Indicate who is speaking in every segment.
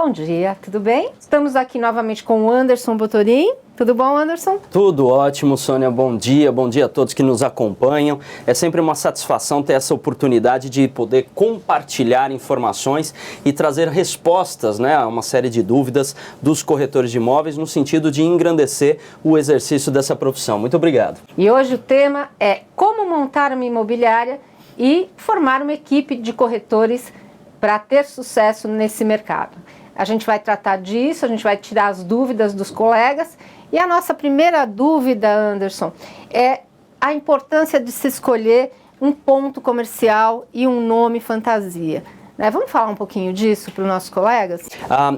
Speaker 1: Bom dia, tudo bem? Estamos aqui novamente com o Anderson Botorim. Tudo bom, Anderson?
Speaker 2: Tudo ótimo, Sônia. Bom dia a todos que nos acompanham. É sempre uma satisfação ter essa oportunidade de poder compartilhar informações e trazer respostas, a uma série de dúvidas dos corretores de imóveis no sentido de engrandecer o exercício dessa profissão. Muito obrigado.
Speaker 1: E hoje o tema é como montar uma imobiliária e formar uma equipe de corretores para ter sucesso nesse mercado. A gente vai tratar disso, a gente vai tirar as dúvidas dos colegas. E a nossa primeira dúvida, Anderson, é a importância de se escolher um ponto comercial e um nome fantasia. Vamos falar um pouquinho disso para os nossos colegas?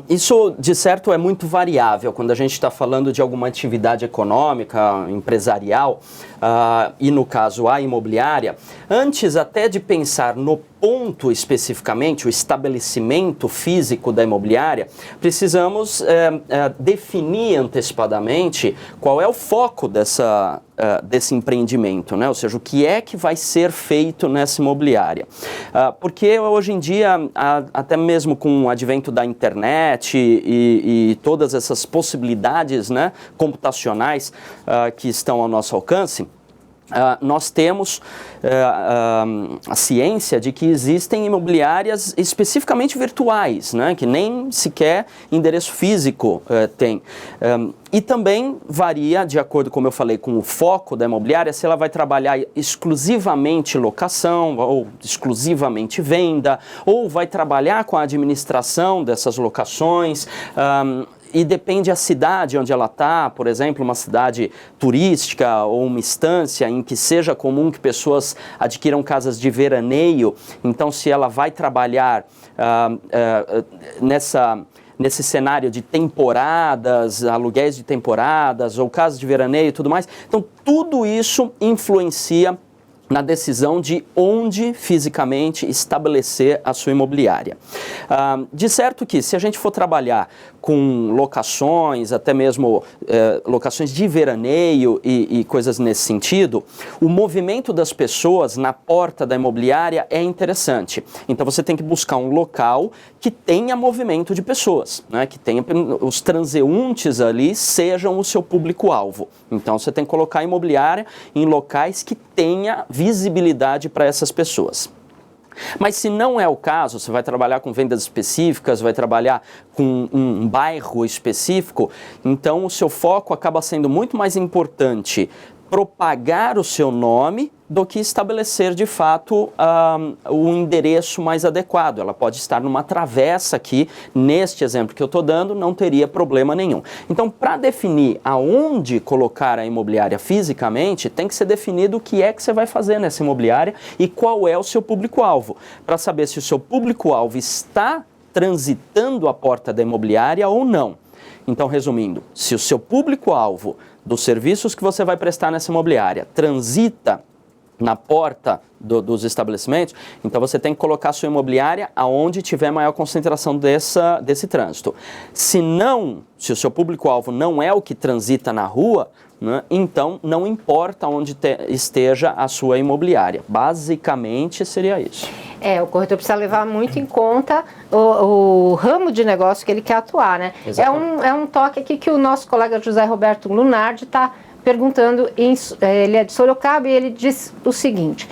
Speaker 2: Isso, de certo, é muito variável quando a gente está falando de alguma atividade econômica, empresarial, e no caso a imobiliária. Antes até de pensar no ponto especificamente, o estabelecimento físico da imobiliária, precisamos definir antecipadamente qual é o foco desse empreendimento, ou seja, o que é que vai ser feito nessa imobiliária. Porque hoje em dia, até mesmo com o advento da internet e todas essas possibilidades computacionais que estão ao nosso alcance, nós temos a ciência de que existem imobiliárias especificamente virtuais, que nem sequer endereço físico tem. E também varia, de acordo, como eu falei, com o foco da imobiliária, se ela vai trabalhar exclusivamente locação, ou exclusivamente venda, ou vai trabalhar com a administração dessas locações. E depende da cidade onde ela está, por exemplo, uma cidade turística ou uma estância em que seja comum que pessoas adquiram casas de veraneio. Então, se ela vai trabalhar nesse cenário de temporadas, aluguéis de temporadas ou casas de veraneio e tudo mais. Então, tudo isso influencia na decisão de onde fisicamente estabelecer a sua imobiliária. De certo que se a gente for trabalhar com locações, até mesmo locações de veraneio e coisas nesse sentido, o movimento das pessoas na porta da imobiliária é interessante. Então você tem que buscar um local que tenha movimento de pessoas, que tenha os transeuntes ali sejam o seu público-alvo. Então você tem que colocar a imobiliária em locais que tenha visibilidade para essas pessoas. Mas se não é o caso, você vai trabalhar com vendas específicas, vai trabalhar com um bairro específico, então o seu foco acaba sendo muito mais importante propagar o seu nome do que estabelecer de fato o endereço mais adequado. Ela pode estar numa travessa aqui, neste exemplo que eu estou dando, não teria problema nenhum. Então, para definir aonde colocar a imobiliária fisicamente, tem que ser definido o que é que você vai fazer nessa imobiliária e qual é o seu público-alvo, para saber se o seu público-alvo está transitando a porta da imobiliária ou não. Então, resumindo, se o seu público-alvo dos serviços que você vai prestar nessa imobiliária transita na porta dos estabelecimentos, então você tem que colocar a sua imobiliária aonde tiver maior concentração desse trânsito. Se o seu público-alvo não é o que transita na rua, então não importa onde esteja a sua imobiliária. Basicamente seria isso.
Speaker 1: O corretor precisa levar muito em conta o ramo de negócio que ele quer atuar, É um toque aqui que o nosso colega José Roberto Lunardi está perguntando, ele é de Sorocaba e ele diz o seguinte: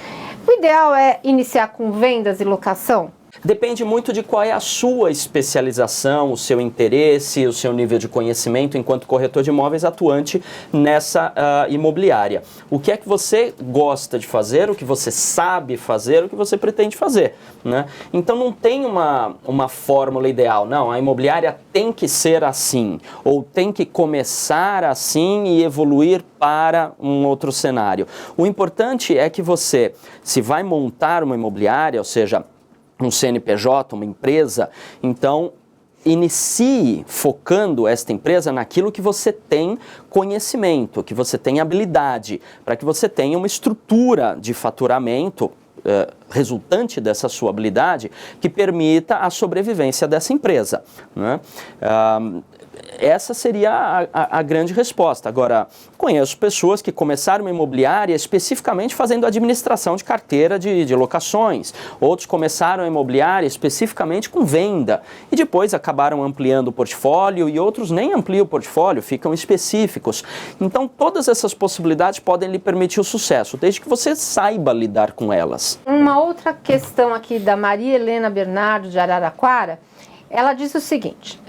Speaker 1: o ideal é iniciar com vendas e locação?
Speaker 2: Depende muito de qual é a sua especialização, o seu interesse, o seu nível de conhecimento enquanto corretor de imóveis atuante nessa imobiliária. O que é que você gosta de fazer, o que você sabe fazer, o que você pretende fazer, Então não tem uma fórmula ideal, não, a imobiliária tem que ser assim, ou tem que começar assim e evoluir para um outro cenário. O importante é que você, se vai montar uma imobiliária, ou seja, um CNPJ, uma empresa, então inicie focando esta empresa naquilo que você tem conhecimento, que você tem habilidade, para que você tenha uma estrutura de faturamento resultante dessa sua habilidade que permita a sobrevivência dessa empresa, essa seria a grande resposta. Agora, conheço pessoas que começaram uma imobiliária especificamente fazendo administração de carteira de locações. Outros começaram a imobiliária especificamente com venda e depois acabaram ampliando o portfólio e outros nem ampliam o portfólio, ficam específicos. Então, todas essas possibilidades podem lhe permitir o sucesso, desde que você saiba lidar com elas.
Speaker 1: Uma outra questão aqui da Maria Helena Bernardo, de Araraquara, ela diz o seguinte,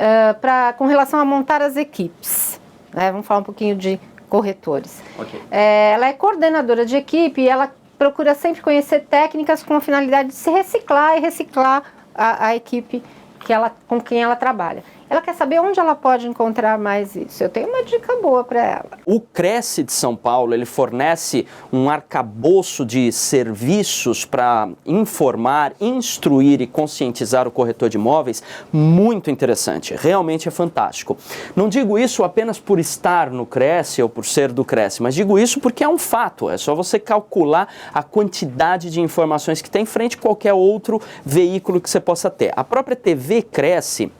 Speaker 1: com relação a montar as equipes, né, vamos falar um pouquinho de corretores.
Speaker 2: Okay.
Speaker 1: Ela é coordenadora de equipe e ela procura sempre conhecer técnicas com a finalidade de se reciclar e reciclar a equipe com quem ela trabalha. Ela quer saber onde ela pode encontrar mais isso. Eu tenho uma dica boa para ela.
Speaker 2: O Cresce de São Paulo, ele fornece um arcabouço de serviços para informar, instruir e conscientizar o corretor de imóveis muito interessante. Realmente é fantástico. Não digo isso apenas por estar no Cresce ou por ser do Cresce, mas digo isso porque é um fato. É só você calcular a quantidade de informações que tem frente a qualquer outro veículo que você possa ter. A própria TV Cresce,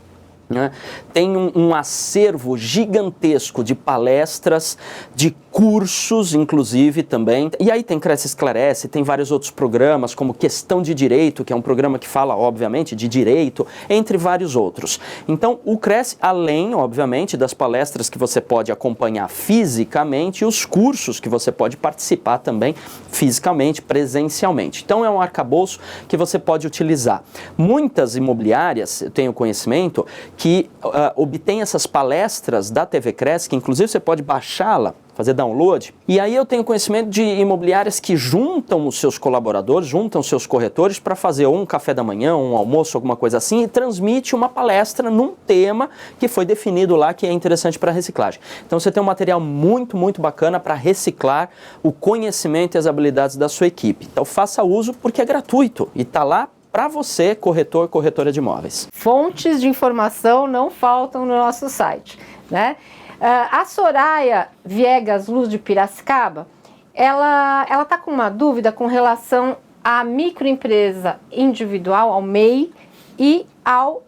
Speaker 2: né, tem um acervo gigantesco de palestras, de cursos, inclusive, também. E aí tem Cresce Esclarece, tem vários outros programas, como Questão de Direito, que é um programa que fala, obviamente, de direito, entre vários outros. Então, o Cresce, além, obviamente, das palestras que você pode acompanhar fisicamente, e os cursos que você pode participar também fisicamente, presencialmente. Então, é um arcabouço que você pode utilizar. Muitas imobiliárias, eu tenho conhecimento, que obtém essas palestras da TV Cresce, que inclusive você pode baixá-la, fazer download. E aí eu tenho conhecimento de imobiliárias que juntam os seus colaboradores, juntam os seus corretores para fazer um café da manhã, um almoço, alguma coisa assim, e transmite uma palestra num tema que foi definido lá, que é interessante para reciclagem. Então você tem um material muito, muito bacana para reciclar o conhecimento e as habilidades da sua equipe. Então faça uso porque é gratuito e está lá para você, corretor, corretora de imóveis.
Speaker 1: Fontes de informação não faltam no nosso site, né? A Soraya Viegas Luz de Piracicaba, ela está com uma dúvida com relação à microempresa individual, ao MEI, e ao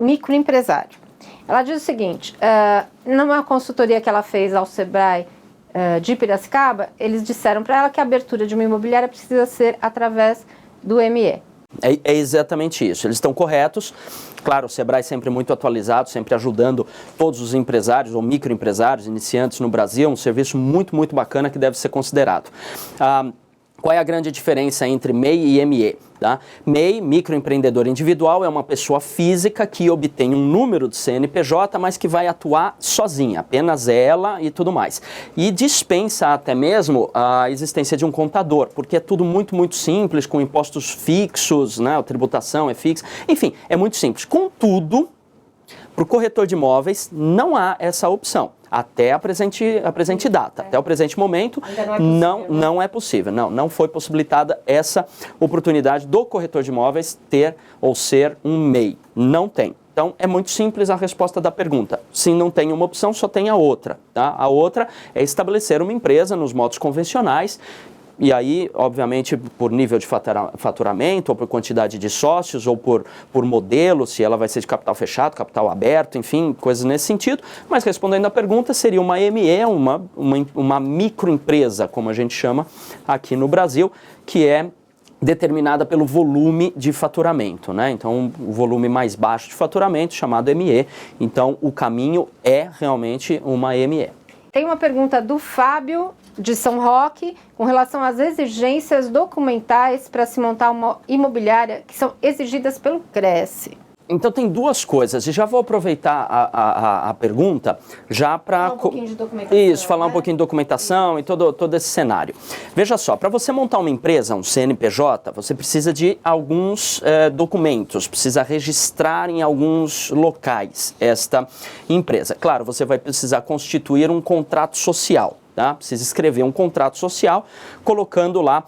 Speaker 1: microempresário. Ela diz o seguinte, numa consultoria que ela fez ao Sebrae de Piracicaba, eles disseram para ela que a abertura de uma imobiliária precisa ser através do ME.
Speaker 2: É exatamente isso, eles estão corretos. Claro, o Sebrae sempre muito atualizado, sempre ajudando todos os empresários ou microempresários, iniciantes no Brasil, um serviço muito, muito bacana que deve ser considerado. Qual é a grande diferença entre MEI e ME? Tá? MEI, microempreendedor individual, é uma pessoa física que obtém um número de CNPJ, mas que vai atuar sozinha, apenas ela e tudo mais. E dispensa até mesmo a existência de um contador, porque é tudo muito, muito simples, com impostos fixos, né? A tributação é fixa, enfim, é muito simples. Contudo, para o corretor de imóveis não há essa opção. Até a presente data, até o presente momento, não é possível. Não foi possibilitada essa oportunidade do corretor de imóveis ter ou ser um MEI. Não tem. Então, é muito simples a resposta da pergunta. Se não tem uma opção, só tem a outra. Tá? A outra é estabelecer uma empresa nos modos convencionais. E aí, obviamente, por nível de faturamento, ou por quantidade de sócios, ou por modelo, se ela vai ser de capital fechado, capital aberto, enfim, coisas nesse sentido. Mas respondendo à pergunta, seria uma ME, uma microempresa, como a gente chama aqui no Brasil, que é determinada pelo volume de faturamento, né? Então, o volume mais baixo de faturamento, chamado ME. Então, o caminho é realmente uma ME.
Speaker 1: Tem uma pergunta do Fábio, de São Roque, com relação às exigências documentais para se montar uma imobiliária que são exigidas pelo Cresce.
Speaker 2: Então tem duas coisas, e já vou aproveitar a pergunta já para...
Speaker 1: Falar um pouquinho de documentação.
Speaker 2: Isso, falar um pouquinho de documentação e todo esse cenário. Veja só, para você montar uma empresa, um CNPJ, você precisa de alguns documentos, precisa registrar em alguns locais esta empresa. Claro, você vai precisar constituir um contrato social, tá? Precisa escrever um contrato social, colocando lá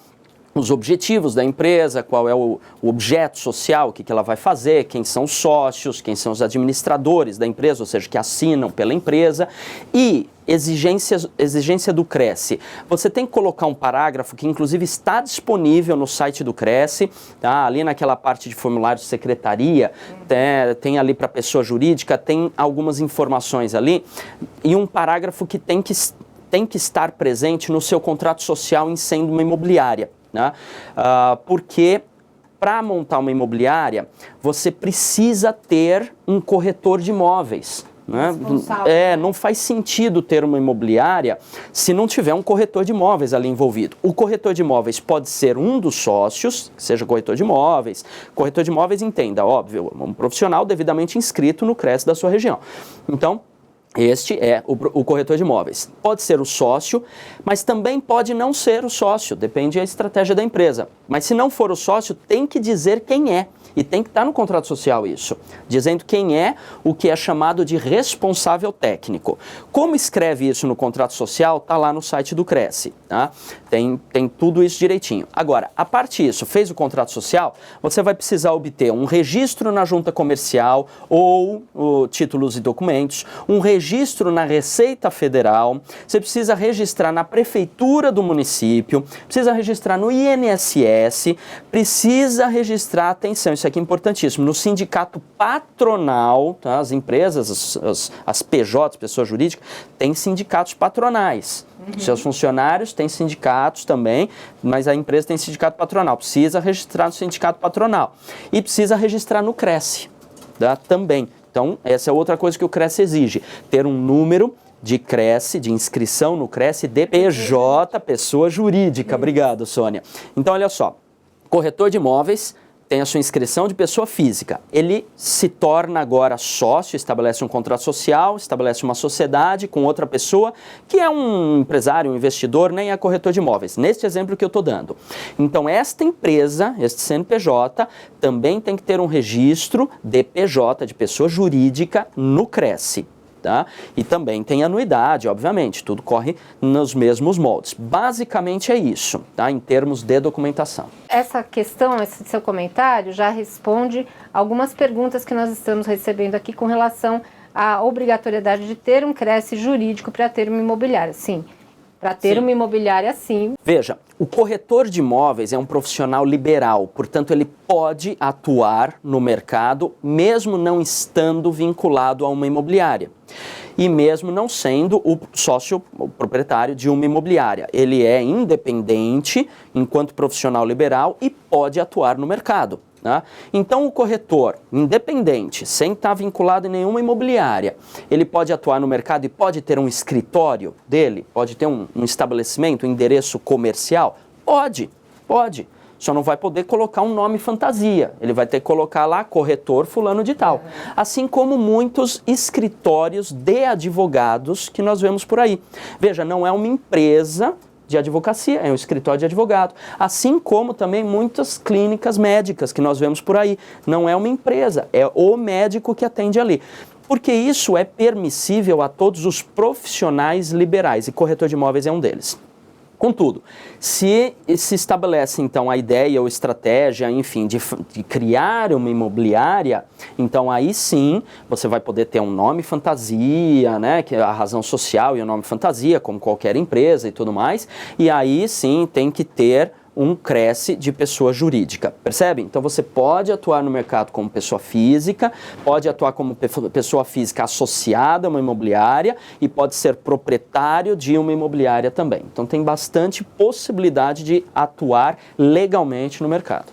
Speaker 2: os objetivos da empresa, qual é o objeto social, o que ela vai fazer, quem são os sócios, quem são os administradores da empresa, ou seja, que assinam pela empresa, e exigência do Cresce. Você tem que colocar um parágrafo que inclusive está disponível no site do Cresce, tá? Ali naquela parte de formulário de secretaria, tem ali para pessoa jurídica, tem algumas informações ali, e um parágrafo que tem que estar presente no seu contrato social em sendo uma imobiliária, né? Porque para montar uma imobiliária, você precisa ter um corretor de imóveis. Né? Não faz sentido ter uma imobiliária se não tiver um corretor de imóveis ali envolvido. O corretor de imóveis pode ser um dos sócios, que seja corretor de imóveis. Corretor de imóveis, entenda, óbvio, um profissional devidamente inscrito no Cresce da sua região. Então, este é o corretor de imóveis. Pode ser o sócio, mas também pode não ser o sócio, depende da estratégia da empresa. Mas se não for o sócio, tem que dizer quem é. E tem que estar no contrato social isso, dizendo quem é o que é chamado de responsável técnico. Como escreve isso no contrato social, está lá no site do Cresce, tá? Tem tudo isso direitinho. Agora, a parte disso, fez o contrato social, você vai precisar obter um registro na junta comercial ou títulos e documentos, um registro na Receita Federal, você precisa registrar na prefeitura do município, precisa registrar no INSS, precisa registrar, atenção, isso aqui é importantíssimo, no sindicato patronal, tá? As empresas, as PJs, pessoas jurídicas, têm sindicatos patronais. Seus funcionários têm sindicatos também, mas a empresa tem sindicato patronal. Precisa registrar no sindicato patronal. E precisa registrar no Cresce, tá? Também. Então, essa é outra coisa que o Cresce exige. Ter um número de Cresce, de inscrição no Cresce, de PJ, pessoa jurídica. Obrigado, Sônia. Então, olha só. Corretor de imóveis tem a sua inscrição de pessoa física. Ele se torna agora sócio, estabelece um contrato social, estabelece uma sociedade com outra pessoa que é um empresário, um investidor, nem é corretor de imóveis. Neste exemplo que eu estou dando. Então, esta empresa, este CNPJ, também tem que ter um registro de PJ, de pessoa jurídica, no Cresce. Tá? E também tem anuidade, obviamente, tudo corre nos mesmos moldes. Basicamente é isso, tá? Em termos de documentação.
Speaker 1: Essa questão, esse seu comentário, já responde algumas perguntas que nós estamos recebendo aqui com relação à obrigatoriedade de ter um Cresce jurídico para ter uma imobiliária. Sim, para ter uma imobiliária, sim.
Speaker 2: Veja, o corretor de imóveis é um profissional liberal, portanto ele pode atuar no mercado mesmo não estando vinculado a uma imobiliária. E mesmo não sendo o sócio o proprietário de uma imobiliária. Ele é independente enquanto profissional liberal e pode atuar no mercado. Tá? Então o corretor, independente, sem estar vinculado em nenhuma imobiliária, ele pode atuar no mercado e pode ter um escritório dele, pode ter um estabelecimento, um endereço comercial? Pode. Só não vai poder colocar um nome fantasia, ele vai ter que colocar lá corretor fulano de tal. Assim como muitos escritórios de advogados que nós vemos por aí. Veja, não é uma empresa de advocacia, é um escritório de advogado. Assim como também muitas clínicas médicas que nós vemos por aí. Não é uma empresa, é o médico que atende ali. Porque isso é permissível a todos os profissionais liberais e corretor de imóveis é um deles. Contudo, se estabelece então a ideia ou estratégia, enfim, de criar uma imobiliária, então aí sim você vai poder ter um nome fantasia, né, que é a razão social e o nome fantasia, como qualquer empresa e tudo mais, e aí sim tem que ter um Cresce de pessoa jurídica, percebe? Então você pode atuar no mercado como pessoa física, pode atuar como pessoa física associada a uma imobiliária e pode ser proprietário de uma imobiliária também. Então tem bastante possibilidade de atuar legalmente no mercado.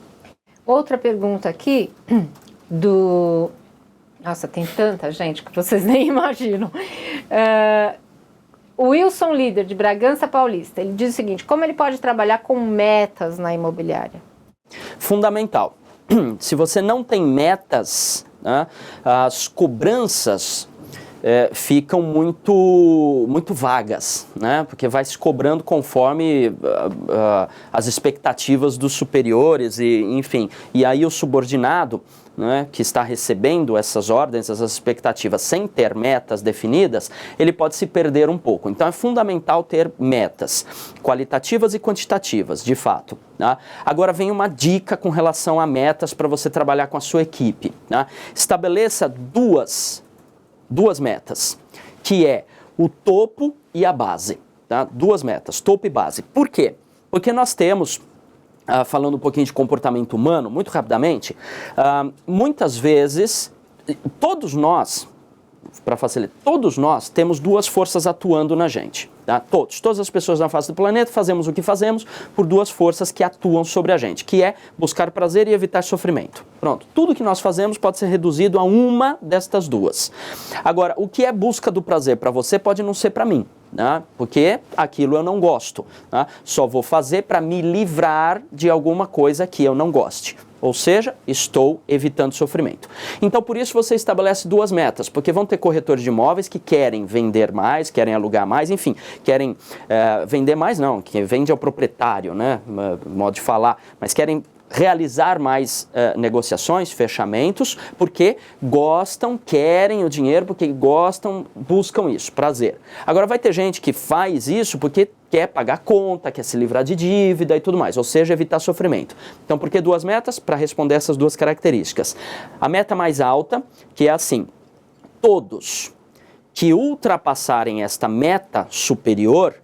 Speaker 1: Outra pergunta aqui do... Nossa, tem tanta gente que vocês nem imaginam. O Wilson Líder, de Bragança Paulista, ele diz o seguinte: como ele pode trabalhar com metas na imobiliária?
Speaker 2: Fundamental. Se você não tem metas, né, as cobranças ficam muito vagas, né? Porque vai se cobrando conforme as expectativas dos superiores, e, enfim. E aí o subordinado, né, que está recebendo essas ordens, essas expectativas, sem ter metas definidas, ele pode se perder um pouco. Então é fundamental ter metas qualitativas e quantitativas, de fato. Tá? Agora vem uma dica com relação a metas para você trabalhar com a sua equipe. Tá? Estabeleça duas metas, que é o topo e a base. Tá? Duas metas, topo e base. Por quê? Porque nós temos, falando um pouquinho de comportamento humano, muito rapidamente, muitas vezes, todos nós, para facilitar, todos nós temos duas forças atuando na gente. Tá? Todas as pessoas na face do planeta fazemos o que fazemos por duas forças que atuam sobre a gente, que é buscar prazer e evitar sofrimento. Pronto, tudo que nós fazemos pode ser reduzido a uma destas duas. Agora, o que é busca do prazer para você pode não ser para mim. Né? Porque aquilo eu não gosto. Né? Só vou fazer para me livrar de alguma coisa que eu não goste. Ou seja, estou evitando sofrimento. Então, por isso você estabelece duas metas, porque vão ter corretores de imóveis que querem vender mais, querem alugar mais, enfim, querem vender mais não, que vende ao proprietário, né, modo de falar, mas querem realizar mais negociações, fechamentos, porque gostam, querem o dinheiro, porque gostam, buscam isso, prazer. Agora vai ter gente que faz isso porque quer pagar conta, quer se livrar de dívida e tudo mais, ou seja, evitar sofrimento. Então, por que duas metas? Para responder essas duas características. A meta mais alta, que é assim, todos que ultrapassarem esta meta superior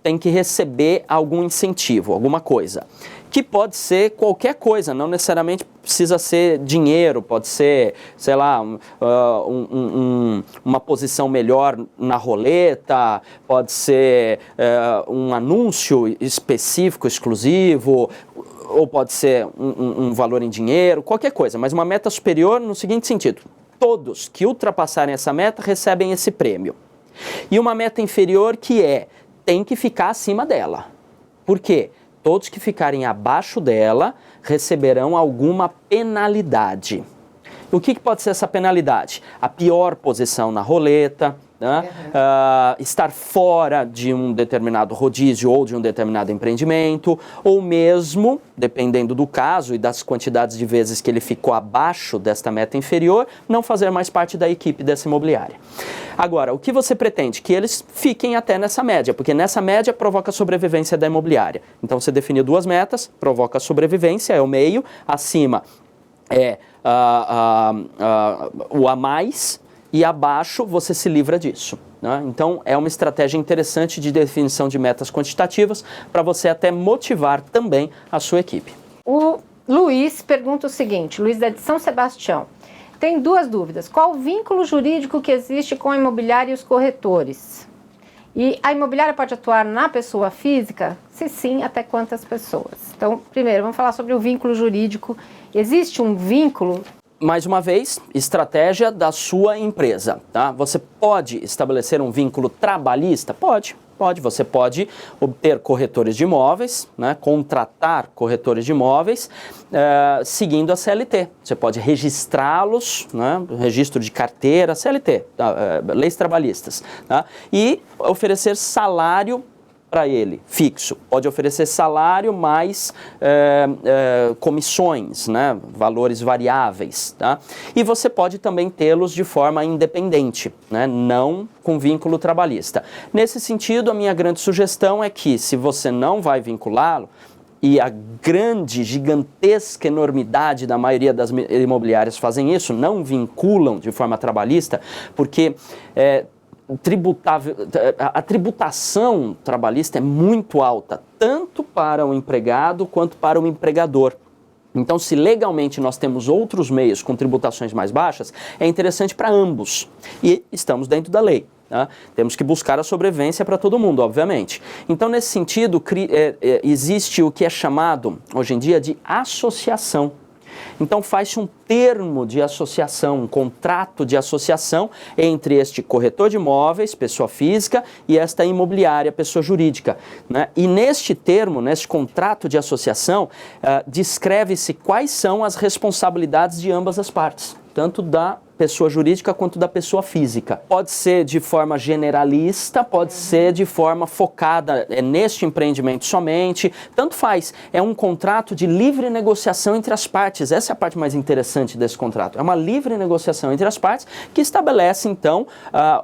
Speaker 2: têm que receber algum incentivo, alguma coisa. Que pode ser qualquer coisa, não necessariamente precisa ser dinheiro, pode ser, sei lá, uma posição melhor na roleta, pode ser um anúncio específico, exclusivo, ou pode ser um valor em dinheiro, qualquer coisa, mas uma meta superior no seguinte sentido: todos que ultrapassarem essa meta recebem esse prêmio. E uma meta inferior que tem que ficar acima dela. Por quê? Todos que ficarem abaixo dela receberão alguma penalidade. O que pode ser essa penalidade? A pior posição na roleta, né? Estar fora de um determinado rodízio ou de um determinado empreendimento, ou mesmo, dependendo do caso e das quantidades de vezes que ele ficou abaixo desta meta inferior, não fazer mais parte da equipe dessa imobiliária. Agora, o que você pretende? Que eles fiquem até nessa média, porque nessa média provoca a sobrevivência da imobiliária. Então você definiu duas metas, provoca a sobrevivência, é o meio, acima é o a mais, e abaixo você se livra disso. Né? Então é uma estratégia interessante de definição de metas quantitativas para você até motivar também a sua equipe.
Speaker 1: O Luiz pergunta o seguinte, Luiz é de São Sebastião, tem duas dúvidas: qual o vínculo jurídico que existe com a imobiliária e os corretores? E a imobiliária pode atuar na pessoa física? Se sim, até quantas pessoas? Então, primeiro, vamos falar sobre o vínculo jurídico. Existe um vínculo?
Speaker 2: Mais uma vez, estratégia da sua empresa, tá? Você pode estabelecer um vínculo trabalhista? Pode. Você pode obter corretores de imóveis, né, contratar corretores de imóveis, seguindo a CLT. Você pode registrá-los, né, registro de carteira, CLT, leis trabalhistas, tá? E oferecer salário para ele, fixo. Pode oferecer salário mais comissões, né, valores variáveis. Tá? E você pode também tê-los de forma independente, né, não com vínculo trabalhista. Nesse sentido, a minha grande sugestão é que, se você não vai vinculá-lo, e a grande, gigantesca enormidade da maioria das imobiliárias fazem isso, não vinculam de forma trabalhista, porque a tributação trabalhista é muito alta, tanto para o empregado quanto para o empregador. Então, se legalmente nós temos outros meios com tributações mais baixas, é interessante para ambos. E estamos dentro da lei. Tá? Temos que buscar a sobrevivência para todo mundo, obviamente. Então, nesse sentido, existe o que é chamado, hoje em dia, de associação. Então faz-se um termo de associação, um contrato de associação entre este corretor de imóveis, pessoa física, e esta imobiliária, pessoa jurídica. Né? E neste termo, neste contrato de associação, descreve-se quais são as responsabilidades de ambas as partes, tanto da pessoa jurídica quanto da pessoa física. Pode ser de forma generalista, pode ser de forma focada neste empreendimento somente, tanto faz. É um contrato de livre negociação entre as partes. Essa é a parte mais interessante desse contrato. É uma livre negociação entre as partes que estabelece, então,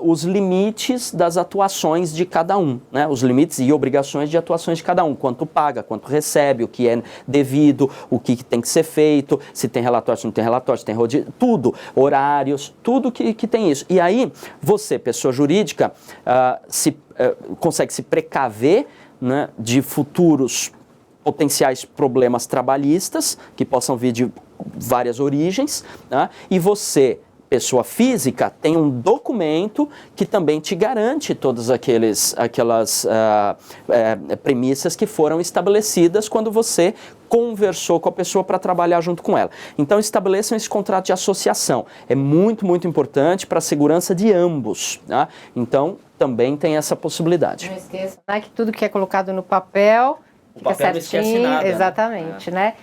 Speaker 2: os limites das atuações de cada um, né? Os limites e obrigações de atuações de cada um. Quanto paga, quanto recebe, o que é devido, o que tem que ser feito, se tem relatório, se não tem relatório, se tem rodízio, tudo, horários, tudo que tem isso. E aí, você, pessoa jurídica, consegue se precaver, né, de futuros potenciais problemas trabalhistas, que possam vir de várias origens, né, e você, pessoa física, tem um documento que também te garante todas aquelas premissas que foram estabelecidas quando você conversou com a pessoa para trabalhar junto com ela. Então, estabeleçam esse contrato de associação. É muito, muito importante para a segurança de ambos, tá? Então, também tem essa possibilidade.
Speaker 1: Não esqueça, né, que tudo que é colocado no papel fica certinho.
Speaker 2: Não esquece nada,
Speaker 1: exatamente, né?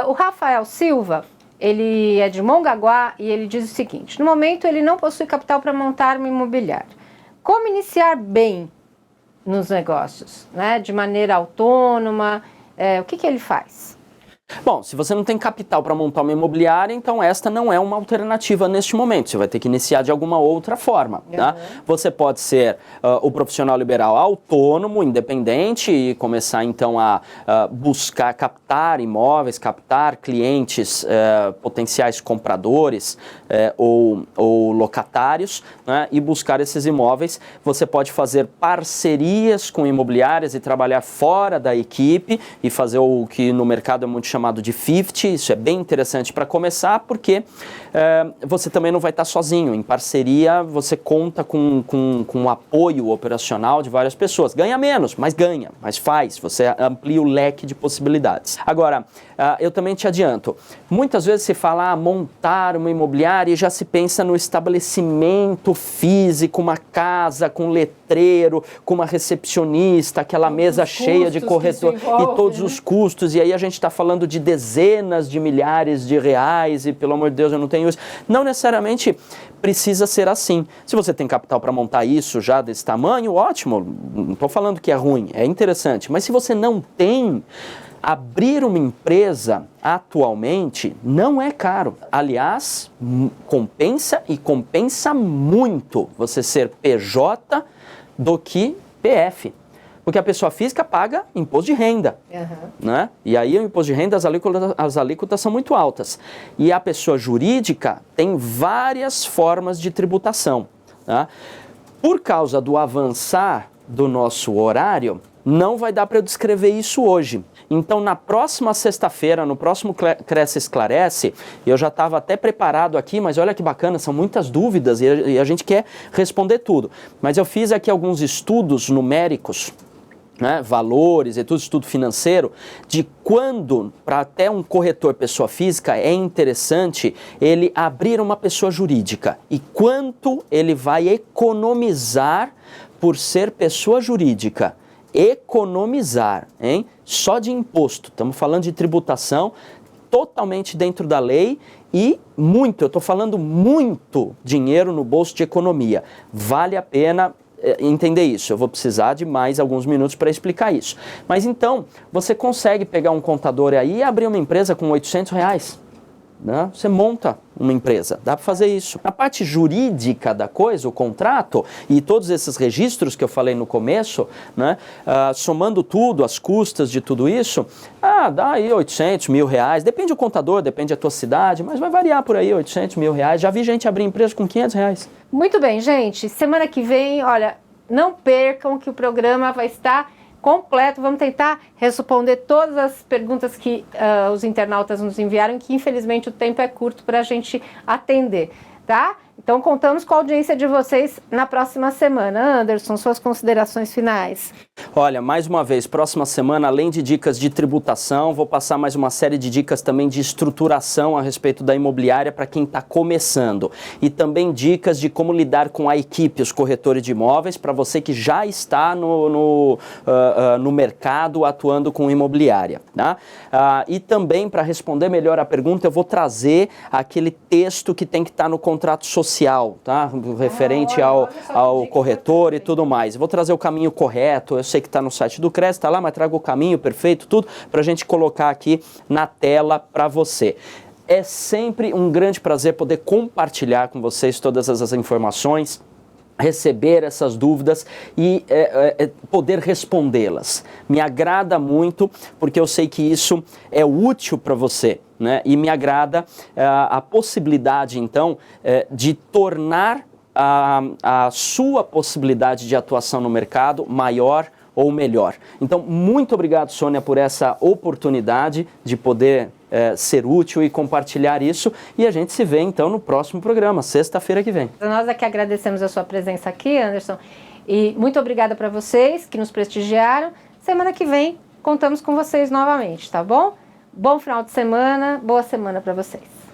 Speaker 1: O Rafael Silva, ele é de Mongaguá e ele diz o seguinte: no momento ele não possui capital para montar uma imobiliária. Como iniciar bem nos negócios, né? De maneira autônoma, o que ele faz?
Speaker 2: Bom, se você não tem capital para montar uma imobiliária, então esta não é uma alternativa neste momento. Você vai ter que iniciar de alguma outra forma, tá? Você pode ser o profissional liberal autônomo, independente, e começar então a buscar captar imóveis, captar clientes, potenciais compradores ou locatários, né, e buscar esses imóveis. Você pode fazer parcerias com imobiliárias e trabalhar fora da equipe e fazer o que no mercado é muito chamado de 50, isso é bem interessante para começar, porque você também não vai estar sozinho. Em parceria, você conta com o apoio operacional de várias pessoas. Ganha menos, mas ganha, mas faz. Você amplia o leque de possibilidades. Agora, eu também te adianto, muitas vezes se fala montar uma imobiliária e já se pensa no estabelecimento físico, uma casa com letreiro, com uma recepcionista, aquela mesa cheia de corretor e todos os custos, e aí a gente está falando de dezenas de milhares de reais e, pelo amor de Deus, eu não tenho isso. Não necessariamente precisa ser assim. Se você tem capital para montar isso já desse tamanho, ótimo, não estou falando que é ruim, é interessante, mas se você não tem, abrir uma empresa atualmente não é caro. Aliás, compensa e compensa muito você ser PJ do que PF. Porque a pessoa física paga imposto de renda, né? E aí o imposto de renda, as alíquotas são muito altas. E a pessoa jurídica tem várias formas de tributação, tá? Por causa do avançar do nosso horário, não vai dar para eu descrever isso hoje. Então, na próxima sexta-feira, no próximo Cresce Esclarece, eu já estava até preparado aqui, mas olha que bacana, são muitas dúvidas e a gente quer responder tudo. Mas eu fiz aqui alguns estudos numéricos, né, valores e tudo, estudo financeiro, de quando, para até um corretor pessoa física, é interessante ele abrir uma pessoa jurídica e quanto ele vai economizar por ser pessoa jurídica. Economizar, hein? Só de imposto, estamos falando de tributação totalmente dentro da lei e muito, eu estou falando muito dinheiro no bolso de economia. Vale a pena entender isso. Eu vou precisar de mais alguns minutos para explicar isso. Mas então, você consegue pegar um contador aí e abrir uma empresa com R$800, né? Você monta uma empresa, dá para fazer isso. Na parte jurídica da coisa, o contrato e todos esses registros que eu falei no começo, né, somando tudo, as custas de tudo isso, dá aí R$800 mil, depende do contador, depende da tua cidade, mas vai variar por aí, R$800 mil. Já vi gente abrir empresa com R$500.
Speaker 1: Muito bem, gente, semana que vem, olha, não percam que o programa vai estar completo, vamos tentar responder todas as perguntas que os internautas nos enviaram, que infelizmente o tempo é curto para a gente atender, tá? Então, contamos com a audiência de vocês na próxima semana. Anderson, suas considerações finais.
Speaker 2: Olha, mais uma vez, próxima semana, além de dicas de tributação, vou passar mais uma série de dicas também de estruturação a respeito da imobiliária para quem está começando. E também dicas de como lidar com a equipe, os corretores de imóveis, para você que já está no mercado atuando com imobiliária. Tá? E também, para responder melhor a pergunta, eu vou trazer aquele texto que tem que estar no contrato social, tá? Referente ao corretor e tudo mais. Eu vou trazer o caminho correto, eu sei que está no site do CRES, está lá, mas trago o caminho perfeito, tudo, para a gente colocar aqui na tela para você. É sempre um grande prazer poder compartilhar com vocês todas essas informações, receber essas dúvidas e poder respondê-las. Me agrada muito, porque eu sei que isso é útil para você, né? E me agrada a possibilidade, então, de tornar a sua possibilidade de atuação no mercado maior ou melhor. Então, muito obrigado, Sônia, por essa oportunidade de poder ser útil e compartilhar isso. E a gente se vê, então, no próximo programa, sexta-feira que vem.
Speaker 1: Nós aqui agradecemos a sua presença aqui, Anderson. E muito obrigada para vocês que nos prestigiaram. Semana que vem, contamos com vocês novamente, tá bom? Bom final de semana, boa semana para vocês.